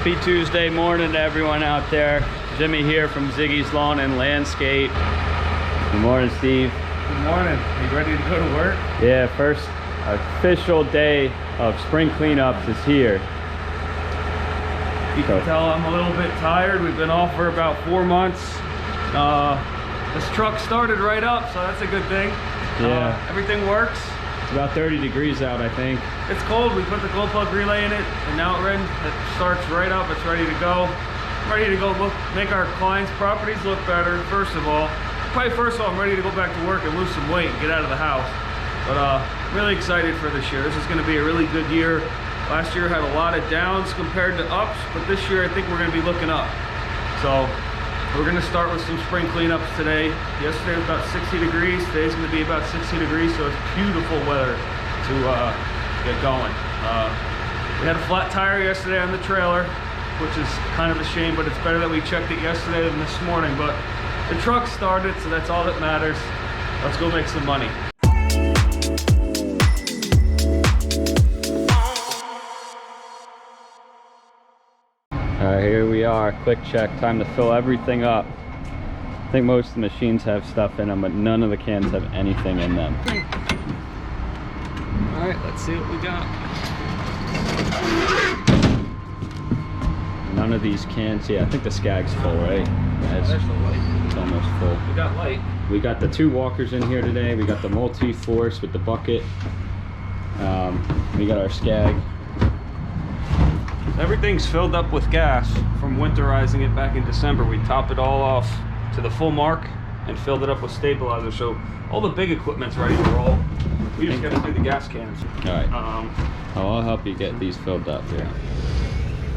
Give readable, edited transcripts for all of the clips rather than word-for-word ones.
Happy Tuesday morning to everyone out there. Jimmy here from Ziggy's Lawn and Landscape. Good morning, Steve. Good morning. Are you ready to go to work? Yeah, first official day of spring cleanups is here. You can tell I'm a little bit tired. We've been off for about 4 months. This truck started right up, so that's a good thing. Yeah. Everything works. It's about 30 degrees out, I think. It's cold. We put the glow plug relay in it, and now it starts right up. It's ready to go. I'm ready to go make our clients' properties look better, first of all. First of all, I'm ready to go back to work and lose some weight and get out of the house. But really excited for this year. This is going to be a really good year. Last year had a lot of downs compared to ups, but this year I think we're going to be looking up. So we're going to start with some spring cleanups today. Yesterday was about 60 degrees. Today's going to be about 60 degrees, so it's beautiful weather to get going. We had a flat tire yesterday on the trailer, which is kind of a shame, but it's better that we checked it yesterday than this morning. But the truck started, so that's all that matters. Let's go make some money. All right, here we are. Quick check. Time to fill everything up. I think most of the machines have stuff in them, but none of the cans have anything in them. All right, let's see what we got. None of these cans. Yeah, I think the Scag's full, right? There's the light. It's almost full. We got light. We got the 2 walkers in here today. We got the multi-force with the bucket. We got our Scag. Everything's filled up with gas from winterizing it back in December. We topped it all off to the full mark and filled it up with stabilizer. So all the big equipment's ready to roll. We just gotta do the gas cans. All right. I'll help you get these filled up here.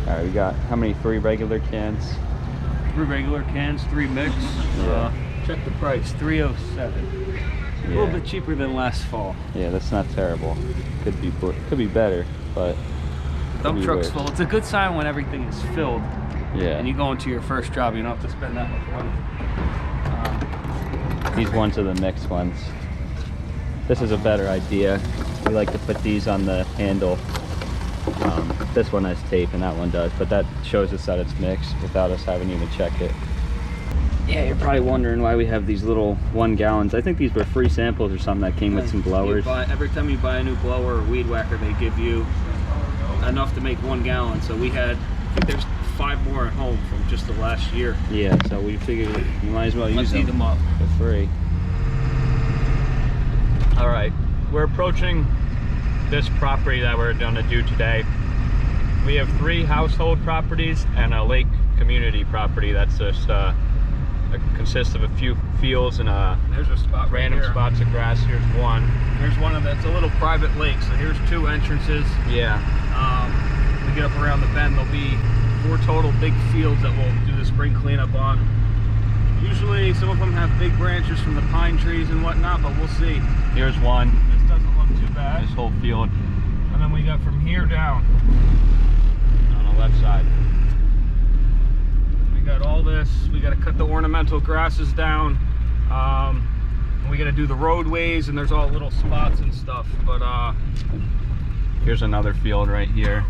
All right, we got how many? 3 regular cans? 3 regular cans, 3 mix. Yeah. Check the price, $307. A little bit cheaper than last fall. Yeah, that's not terrible. Could be better, but Dump truck's full. It's a good sign when everything is filled. Yeah. And you go into your first job, you don't have to spend that much money. These ones are the mixed ones. This is a better idea. We like to put these on the handle. This one has tape and that one does, but that shows us that it's mixed without us having to even check it. Yeah, you're probably wondering why we have these little 1 gallons. I think these were free samples or something that came with some blowers. Every time you buy a new blower or weed whacker, they give you enough to make 1 gallon. So we had, I think there's 5 more at home from just the last year. Yeah, so we figured you might as well use Let's eat them up for free. All right, we're approaching this property that we're gonna do today. We have 3 household properties and a lake community property that's just consists of a few fields and there's a spot random right spots of grass. Here's one. Here's one of that's a little private lake. So here's 2 entrances. Yeah. We get up around the bend. There'll be 4 total big fields that we'll do the spring cleanup on. Usually some of them have big branches from the pine trees and whatnot, but we'll see. Here's one. This doesn't look too bad. This whole field. And then we got from here down On the left side. we got all this. We got to cut the ornamental grasses down. We got to do the roadways, and there's all little spots and stuff. But Here's another field right here.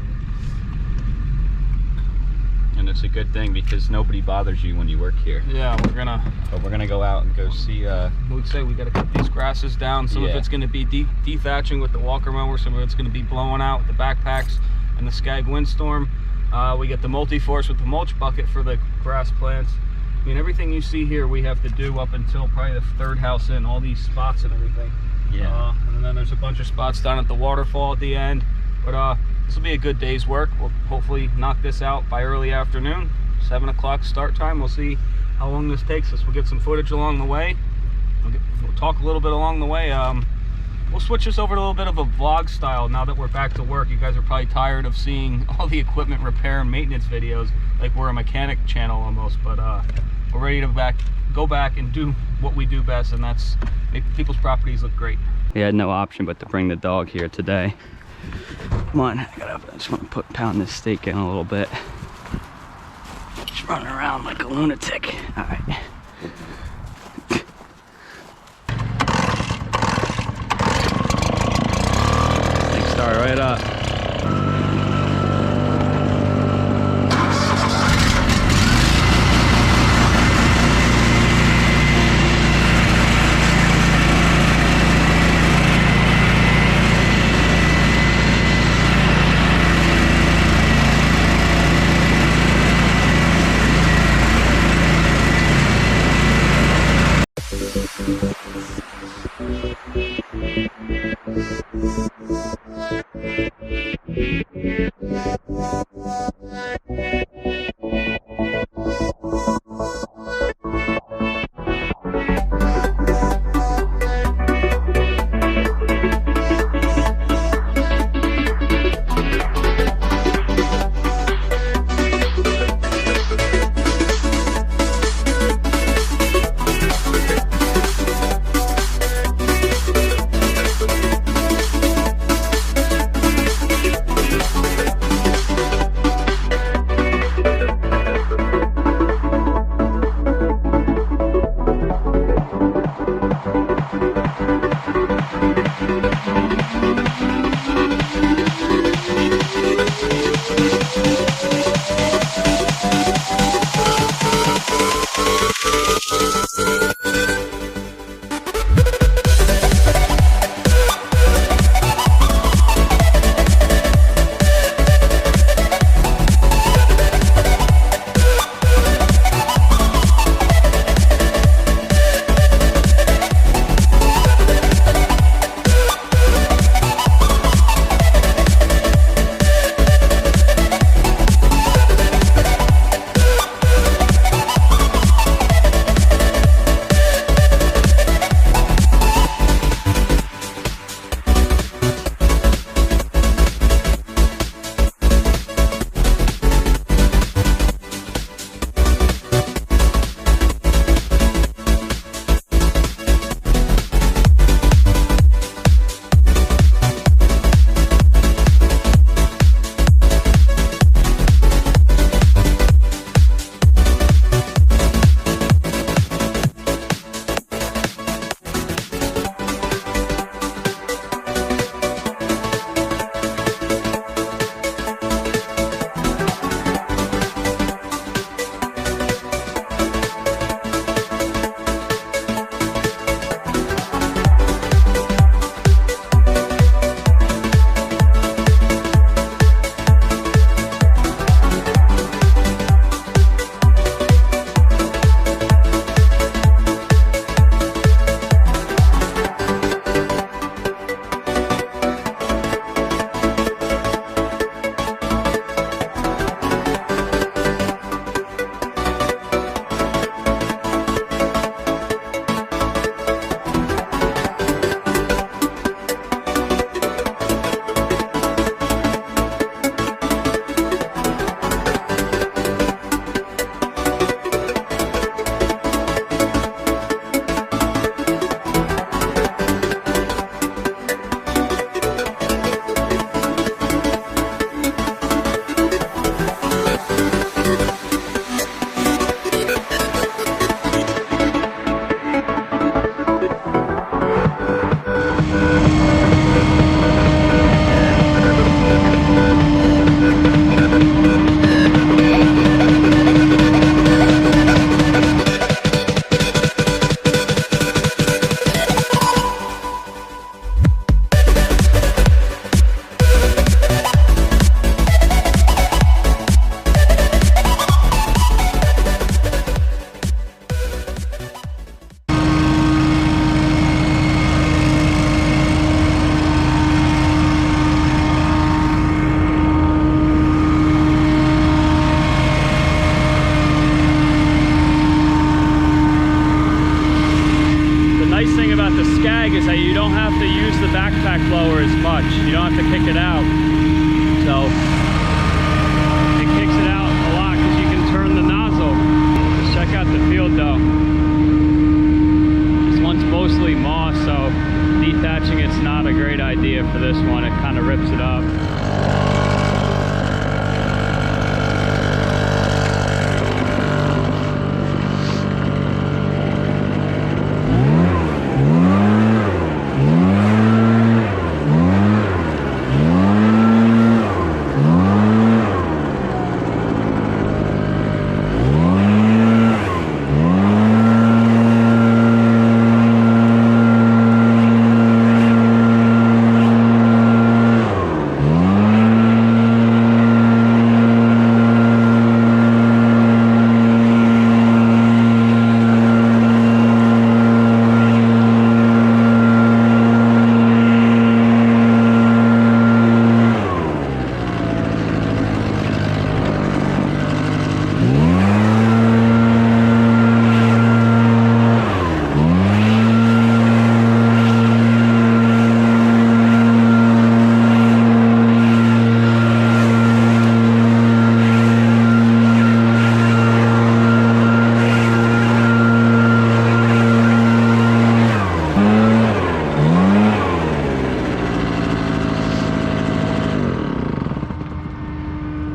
And it's a good thing because nobody bothers you when you work here. yeah, we're gonna go out and go see. we'd say we got to cut these grasses down. Some of it's going to be dethatching with the walker mower. Some of it's going to be blowing out with the backpacks and the Scag Windstorm. We get the multi-force with the mulch bucket for the grass plants. I mean, everything you see here we have to do up until probably the 3rd house in, all these spots and everything. Yeah. And then there's a bunch of spots down at the waterfall at the end. But this will be a good day's work. We'll hopefully knock this out by early afternoon, 7 o'clock start time. We'll see how long this takes us. We'll get some footage along the way. We'll talk a little bit along the way. We'll switch this over to a little bit of a vlog style now that we're back to work. You guys are probably tired of seeing all the equipment repair and maintenance videos like we're a mechanic channel almost, but we're ready to go back and do what we do best, and that's make people's properties look great. We had no option but to bring the dog here today. Come on, I just want to pound this steak in a little bit. Just running around like a lunatic. All right. Start right up. with the Scag is that you don't have to use the backpack blower as much. You don't have to kick it out. So it kicks it out a lot because you can turn the nozzle. Just check out the field though. This one's mostly moss, so dethatching it's not a great idea for this one. It kind of rips it up.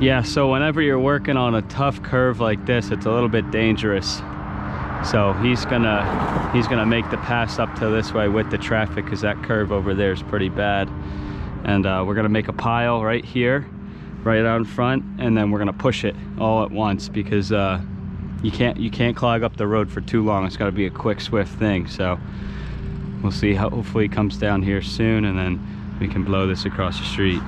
Yeah, so whenever you're working on a tough curve like this, it's a little bit dangerous. So he's gonna make the pass up to this way with the traffic because that curve over there is pretty bad. And we're gonna make a pile right here, right out in front, and then we're gonna push it all at once because you can't clog up the road for too long. It's gotta be a quick, swift thing. So we'll see. Hopefully it comes down here soon, and then we can blow this across the street.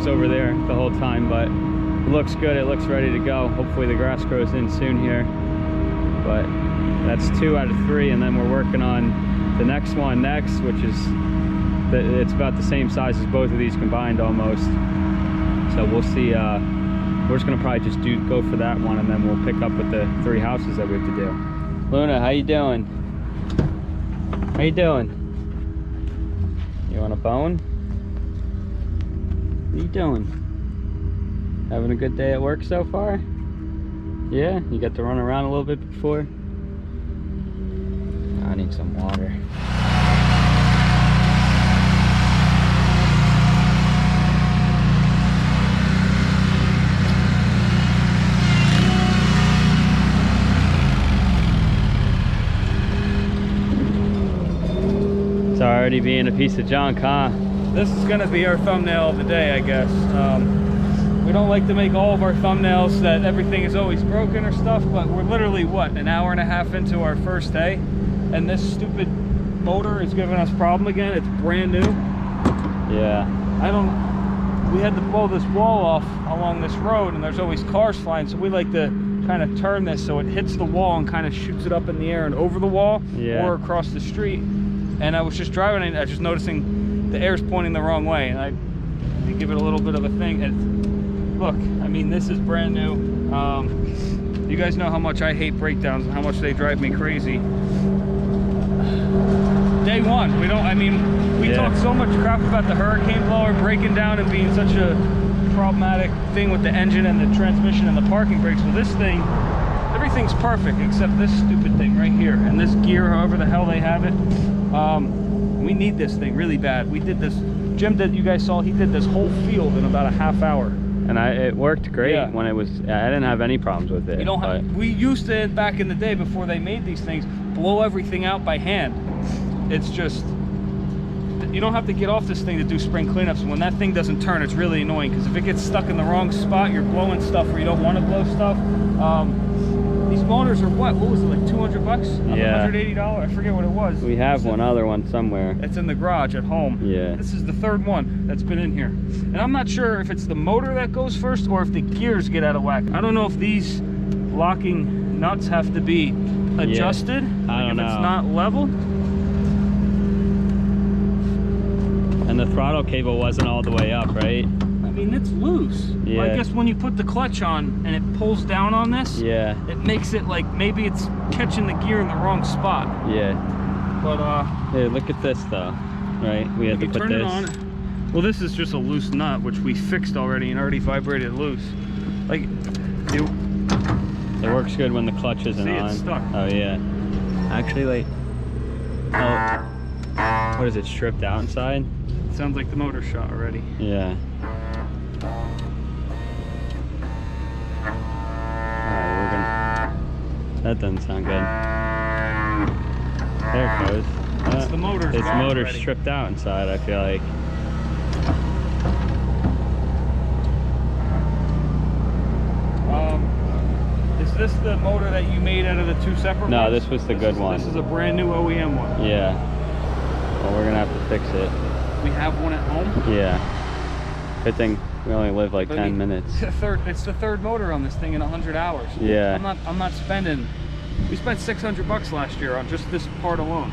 Over there the whole time, but it looks good. It looks ready to go. Hopefully the grass grows in soon here, but that's 2 out of 3, and then we're working on the next one next, which is it's about the same size as both of these combined almost. So we'll see. We're just gonna probably just go for that one, and then we'll pick up with the 3 houses that we have to do. Luna, how you doing? How you doing? You want a bone? What are you doing? Having a good day at work so far? Yeah? You got to run around a little bit before? I need some water. It's already being a piece of junk, huh? This is gonna be our thumbnail of the day, I guess. We don't like to make all of our thumbnails that everything is always broken or stuff, but we're literally, what, an hour and a half into our first day, and this stupid motor is giving us a problem again. It's brand new. Yeah. We had to blow this wall off along this road, and there's always cars flying, so we like to kind of turn this so it hits the wall and kind of shoots it up in the air and over the wall, yeah, or across the street. And I was just driving and I was just noticing the air's pointing the wrong way, and I give it a little bit of a thing. And look, I mean, this is brand new. You guys know how much I hate breakdowns and how much they drive me crazy. Day one, we talk so much crap about the hurricane blower breaking down and being such a problematic thing with the engine and the transmission and the parking brakes. Well, this thing, everything's perfect except this stupid thing right here, and this gear, however the hell they have it. We need this thing really bad. We did this, Jim did, you guys saw, he did this whole field in about a half hour. and it worked great. Yeah. When it was, I didn't have any problems with it. You don't but have, we used to, back in the day before they made these things, blow everything out by hand. It's just, you don't have to get off this thing to do spring cleanups. When that thing doesn't turn, it's really annoying, because if it gets stuck in the wrong spot, you're blowing stuff where you don't want to blow stuff. These motors are what was it, like 200 bucks? Yeah. $180, I forget what it was. we have one other one somewhere. It's in the garage at home. Yeah. This is the third one that's been in here. And I'm not sure if it's the motor that goes first or if the gears get out of whack. I don't know if these locking nuts have to be adjusted. I don't know. If it's not level. And the throttle cable wasn't all the way up, right? I mean, it's loose. Yeah. I guess when you put the clutch on and it pulls down on this, Yeah. it makes it like maybe it's catching the gear in the wrong spot. Yeah. But Hey, look at this though. Right? We had to you put turn this. it on. Well, this is just a loose nut, which we fixed already and already vibrated loose. Like, It works good when the clutch isn't See, on. it's stuck. Oh yeah. Actually, like, oh, what is it? Stripped out inside? sounds like the motor shot already. Yeah. Alright, we're gonna. That doesn't sound good. There it goes. It's the motor's It's gone motor already. stripped out inside, I feel like. Is this the motor that you made out of the two separate No, ones? this was the good one. This is a brand new OEM one. Yeah. Well, we're gonna have to fix it. We have one at home. Yeah. Good thing we only live like 10 minutes. It's the third motor on this thing in 100 hours. Yeah. I'm not spending. We spent $600 last year on just this part alone.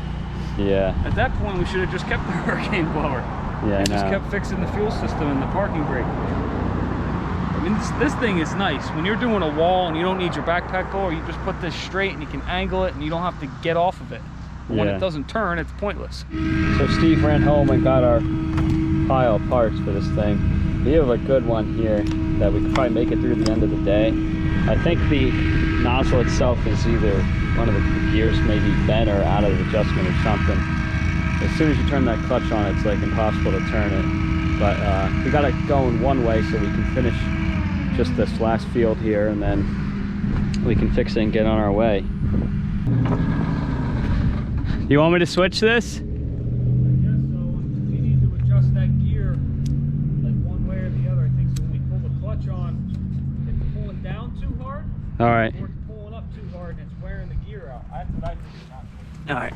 Yeah. At that point, we should have just kept the hurricane blower. Yeah, I And just know. kept fixing the fuel system and the parking brake. I mean, this thing is nice. When you're doing a wall and you don't need your backpack blower, you just put this straight and you can angle it and you don't have to get off of it. But when Yeah. it doesn't turn, it's pointless. So Steve ran home and got our pile of parts for this thing. We have a good one here that we could probably make it through the end of the day. I think the nozzle itself is either one of the gears maybe bent or out of adjustment or something. As soon as you turn that clutch on, it's like impossible to turn it. But we got it going one way so we can finish just this last field here, and then we can fix it and get on our way. You want me to switch this? Yes, so we need to adjust that gear like one way or the other. I think so. When we pull the clutch on, it's pulling down too hard, All right. or it's pulling up too hard and it's wearing the gear out. That's what I think. All right.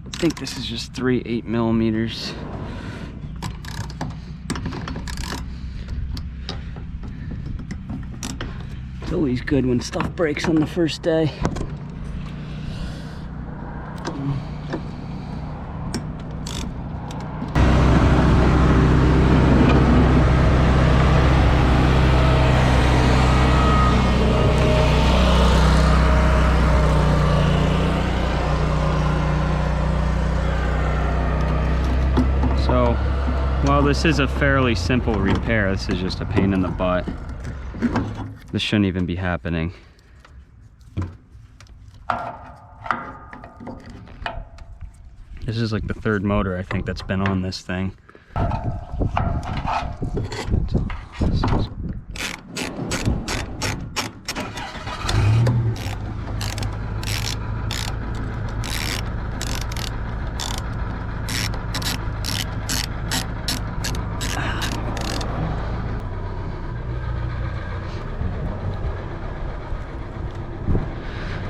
I think this is just 3 8mm. It's always good when stuff breaks on the first day. So, well, this is a fairly simple repair. This is just a pain in the butt. This shouldn't even be happening. This is like the third motor I think that's been on this thing.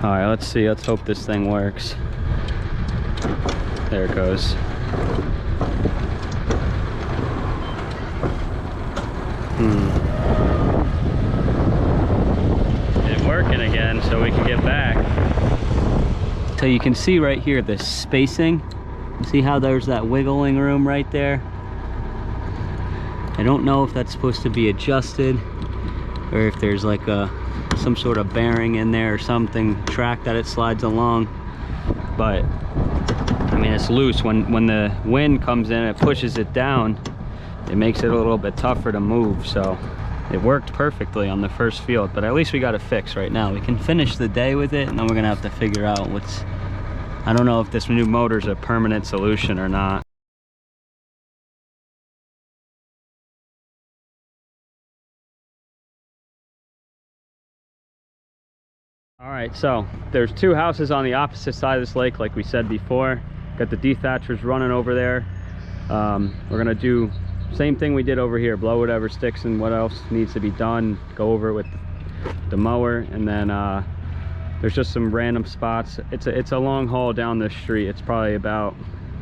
All right, let's see. Let's hope this thing works. There it goes. It's working again, so we can get back. So you can see right here the spacing. See how there's that wiggling room right there? I don't know if that's supposed to be adjusted or if there's like some sort of bearing in there or something, track that it slides along. But I mean, it's loose. When the wind comes in, it pushes it down. It makes it a little bit tougher to move. So it worked perfectly on the first field, but at least we got it fixed right now. We can finish the day with it, and then we're gonna have to figure out what's, I don't know if this new motor's a permanent solution or not. All right, so there's 2 houses on the opposite side of this lake, like we said before. Got the dethatchers running over there. We're gonna do same thing we did over here, blow whatever sticks and what else needs to be done, go over it with the mower, and then there's just some random spots. It's a long haul down this street. It's probably about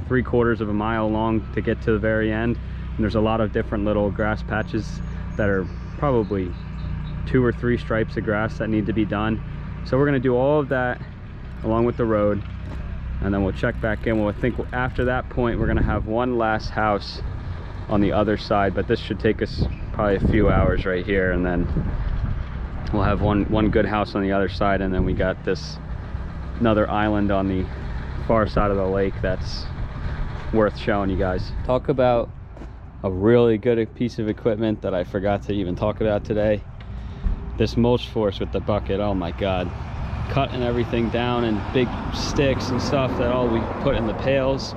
3/4 of a mile long to get to the very end, and there's a lot of different little grass patches that are probably 2 or 3 stripes of grass that need to be done. So we're going to do all of that along with the road, and then we'll check back in. Well, I think after that point we're going to have one last house on the other side, but this should take us probably a few hours right here, and then we'll have one good house on the other side, and then we got this another island on the far side of the lake that's worth showing you guys. Talk about a really good piece of equipment that I forgot to even talk about today. This mulch force with the bucket, oh my god. Cutting everything down and big sticks and stuff that all we put in the pails.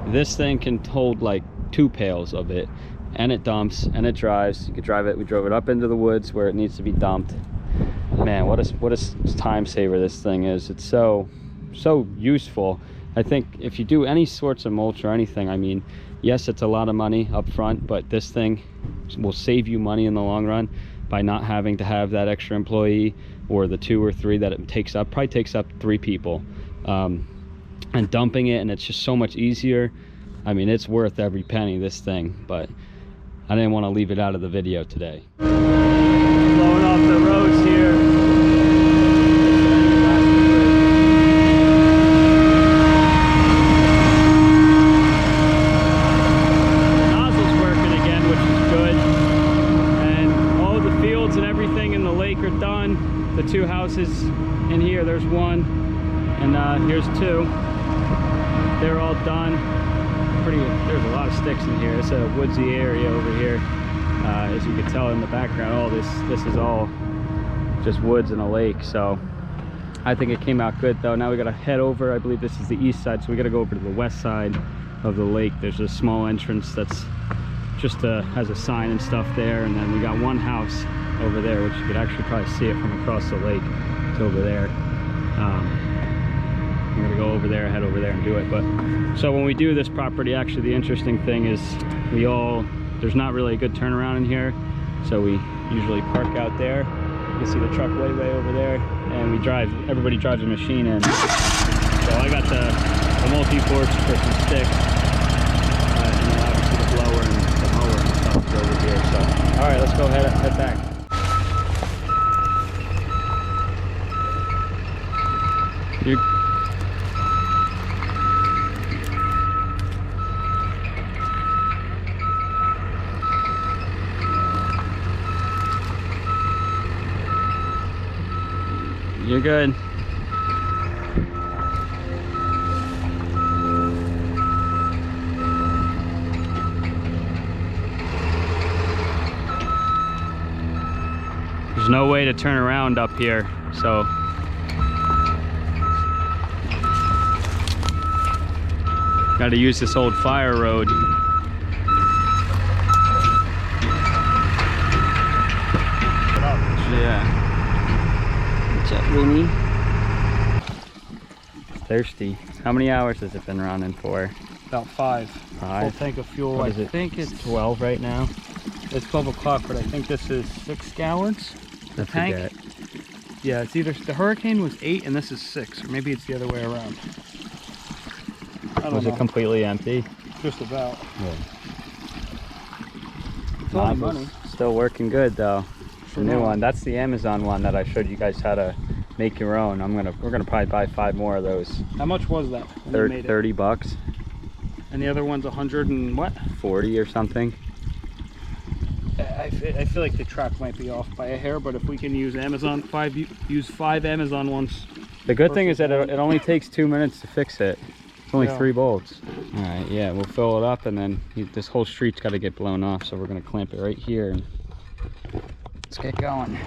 This thing can hold like 2 pails of it, and it dumps and it drives. You could drive it. We drove it up into the woods where it needs to be dumped. Man, what a time saver this thing is. It's so useful. I think if you do any sorts of mulch or anything, I mean, yes, it's a lot of money up front, but this thing will save you money in the long run by not having to have that extra employee or the 2 or 3 that it takes up. Probably takes up 3 people, and dumping it, and it's just so much easier. I mean, it's worth every penny, this thing, but I didn't want to leave it out of the video today. Blowing off the roads here. The nozzle's working again, which is good. And all the fields and everything in the lake are done. The 2 houses in here, there's 1, and here's 2. They're all done. There's a lot of sticks in here. It's a woodsy area over here. As you can tell in the background, all this is all just woods and a lake. So I think it came out good though. Now we gotta head over. I believe this is the east side, so we gotta go over to the west side of the lake. There's a small entrance that's just has a sign and stuff there, and then we got 1 house over there, which you could actually probably see it from across the lake. It's over there. I'm gonna go over there, head over there and do it. But so when we do this property, actually the interesting thing is there's not really a good turnaround in here, so we usually park out there. You can see the truck way over there, and everybody drives a machine in. So I got the multi-force for some sticks, and then obviously the blower and the mower and stuff is over here. So all right, let's go head back. You're good. There's no way to turn around up here, so got to use this old fire road. Yeah. Winnie. Thirsty. How many hours has it been running for? About 5. 5? Full tank of fuel. What is it? I think it's 12 right now. It's 12 o'clock, but I think this is 6 gallons. The tank. Forget. Yeah, it's either the Hurricane was 8 and this is 6, or maybe it's the other way around. I don't know. Was it completely empty? Just about. Yeah. It's only money. Still working good though. The new one. That's the Amazon one that I showed you guys how to make your own. We're gonna probably buy 5 more of those. How much was that? When you made it? 30 bucks. And the other one's 100 and what? 40 or something. I feel like the track might be off by a hair, but if we can use use 5 Amazon ones. The good thing is that it only takes 2 minutes to fix it. It's only 3 bolts. All right, yeah, we'll fill it up, and then this whole street's got to get blown off, so we're gonna clamp it right here. And let's get going.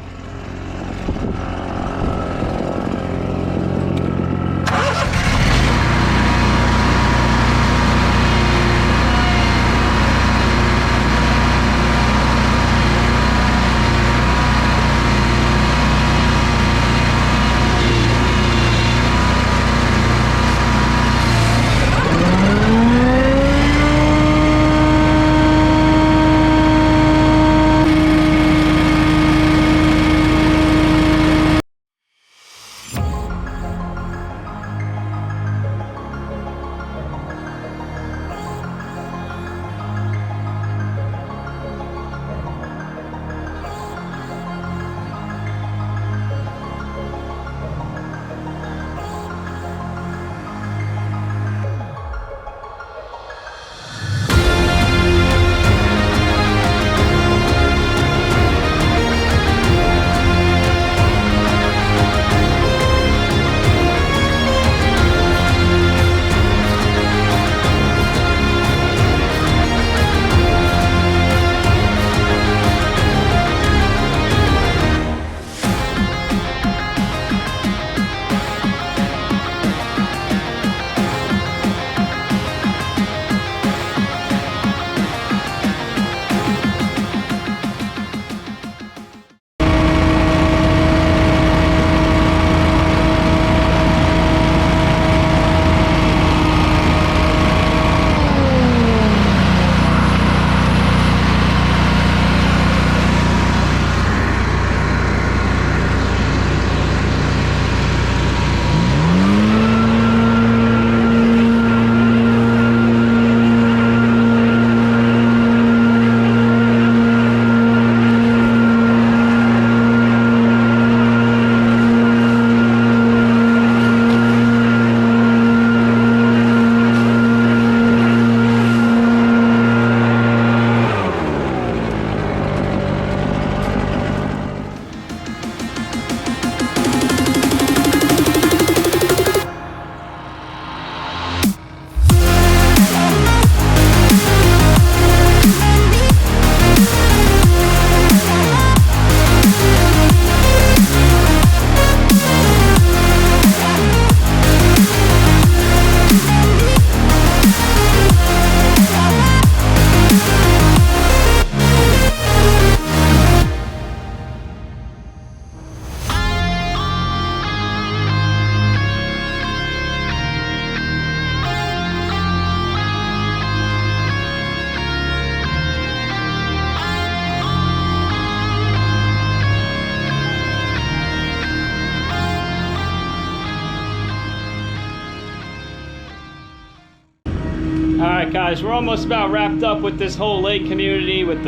guys, we're almost about wrapped up with this whole lake community with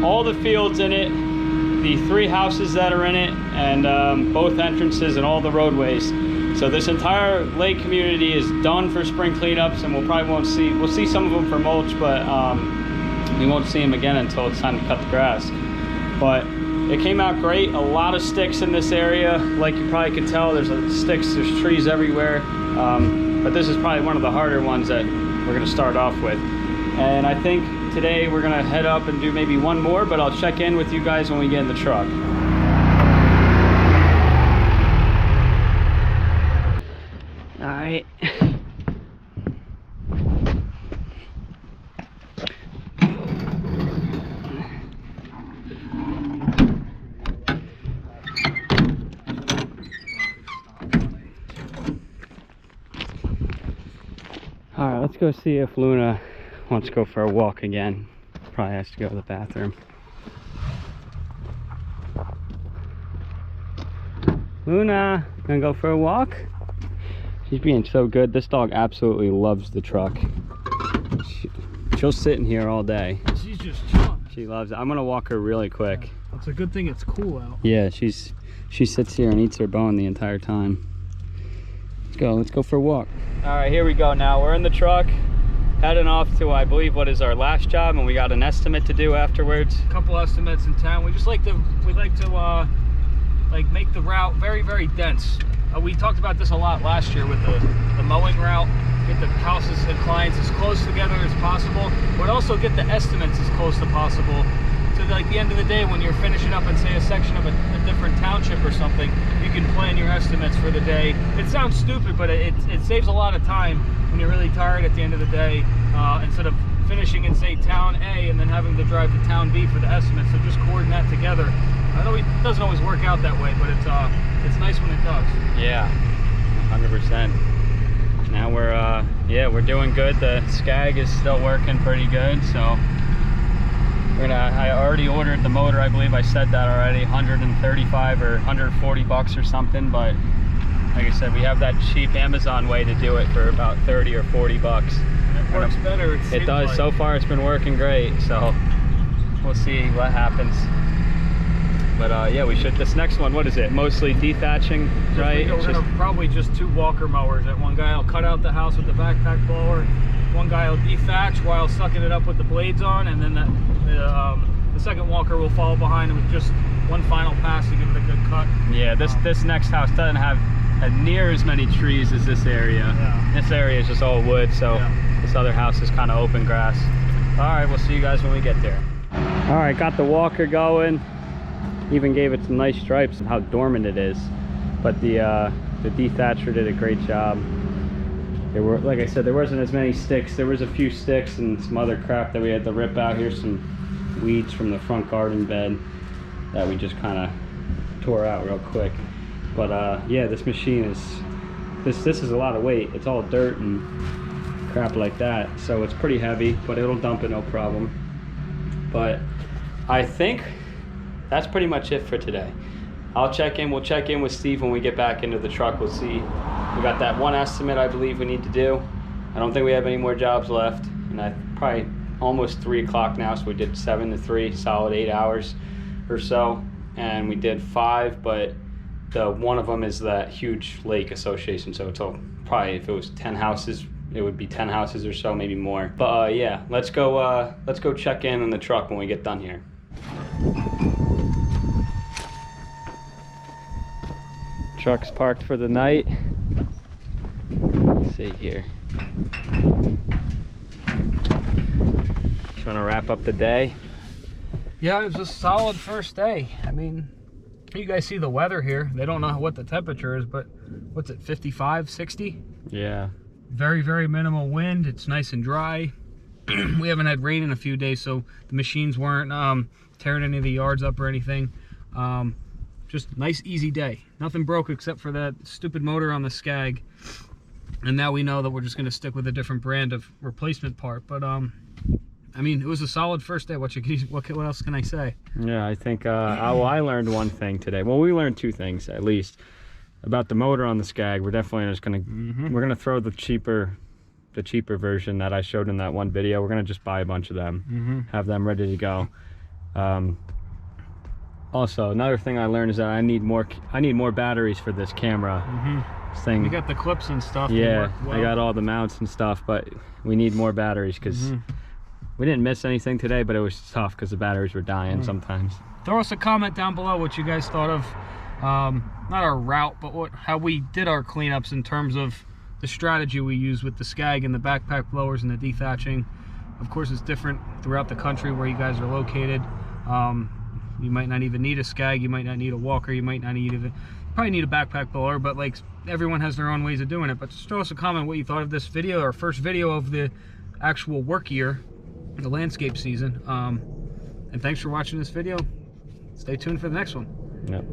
all the fields in it, the 3 houses that are in it, and both entrances and all the roadways. So this entire lake community is done for spring cleanups, and we'll see some of them for mulch, but we won't see them again until it's time to cut the grass. But it came out great. A lot of sticks in this area, like you probably could tell. There's there's trees everywhere. But this is probably one of the harder ones that we're gonna start off with. And I think today we're gonna head up and do maybe one more, but I'll check in with you guys when we get in the truck. All right. All right, let's go see if Luna wants to go for a walk again. Probably has to go to the bathroom. Luna, gonna go for a walk? She's being so good. This dog absolutely loves the truck. She'll sit in here all day. She's just chilling. She loves it. I'm gonna walk her really quick. Yeah, it's a good thing it's cool out. Yeah, she sits here and eats her bone the entire time. Let's go for a walk. All right, here we go now. We're in the truck, heading off to, I believe, what is our last job, and we got an estimate to do afterwards. A couple estimates in town. We like to make the route very, very dense. We talked about this a lot last year with the mowing route. Get the houses and clients as close together as possible, but also get the estimates as close as possible. So like the end of the day, when you're finishing up in, say, a section of a different township or something, you can plan your estimates for the day. It sounds stupid, but it saves a lot of time when you're really tired at the end of the day, instead of finishing in, say, town A and then having to drive to town B for the estimates. So just coordinate that together. I know it doesn't always work out that way, but it's nice when it does. Yeah, 100%. Now we're doing good. The Scag is still working pretty good, so I already ordered the motor. I believe I said that already, 135 or 140 bucks or something, but like I said, we have that cheap Amazon way to do it for about 30 or 40 bucks. And it works better. It does. Like. So far it's been working great, so we'll see what happens. But yeah, we should, this next one, what is it? Mostly dethatching, right? We're gonna probably just 2 walker mowers. That one guy will cut out the house with the backpack blower. One guy will dethatch while sucking it up with the blades on, and then the second walker will follow behind with just one final pass to give it a good cut. Yeah, this next house doesn't have near as many trees as this area. Yeah. This area is just all wood, so yeah. This other house is kind of open grass. All right, we'll see you guys when we get there. All right, got the walker going. Even gave it some nice stripes and how dormant it is. But the dethatcher did a great job. There were, like I said, there wasn't as many sticks. There was a few sticks and some other crap that we had to rip out. Here's some weeds from the front garden bed that we just kind of tore out real quick. But yeah, this machine is, this is a lot of weight. It's all dirt and crap like that. So it's pretty heavy, but it'll dump it no problem. But I think that's pretty much it for today. We'll check in with Steve when we get back into the truck. We'll see. We got that one estimate I believe we need to do. I don't think we have any more jobs left. And I probably almost 3 o'clock now, so we did 7 to 3, solid 8 hours or so. And we did 5, but one of them is that huge lake association. So it's probably, if it was 10 houses, it would be 10 houses or so, maybe more. But yeah, let's go check in the truck when we get done here. Truck's parked for the night. Let's see here. Just want to wrap up the day. Yeah, it was a solid first day. I mean, you guys see the weather here. They don't know what the temperature is, but what's it, 55, 60? Yeah. Very, very minimal wind. It's nice and dry. We haven't had rain in a few days, so the machines weren't tearing any of the yards up or anything. Just nice, easy day. Nothing broke except for that stupid motor on the Scag. And now we know that we're just going to stick with a different brand of replacement part. But I mean, it was a solid first day. What else can I say? Yeah, I think I learned one thing today. Well, we learned 2 things at least about the motor on the Scag. We're definitely just gonna we're gonna throw the cheaper the cheaper version that I showed in that one video. We're gonna just buy a bunch of them, have them ready to go. Also, another thing I learned is that I need more batteries for this camera. This thing, You got the clips and stuff. yeah, I got all the mounts and stuff, but we need more batteries because we didn't miss anything today, but it was tough because the batteries were dying sometimes. Throw us a comment down below what you guys thought of, not our route, but how we did our cleanups in terms of the strategy we use with the Scag and the backpack blowers and the dethatching. Of course, it's different throughout the country where you guys are located. You might not even need a Scag, you might not need a walker, you might not even probably need a backpack blower, but like everyone has their own ways of doing it. But just throw us a comment what you thought of this video, our first video of the actual work year, the landscape season. And thanks for watching this video. Stay tuned for the next one. Yep.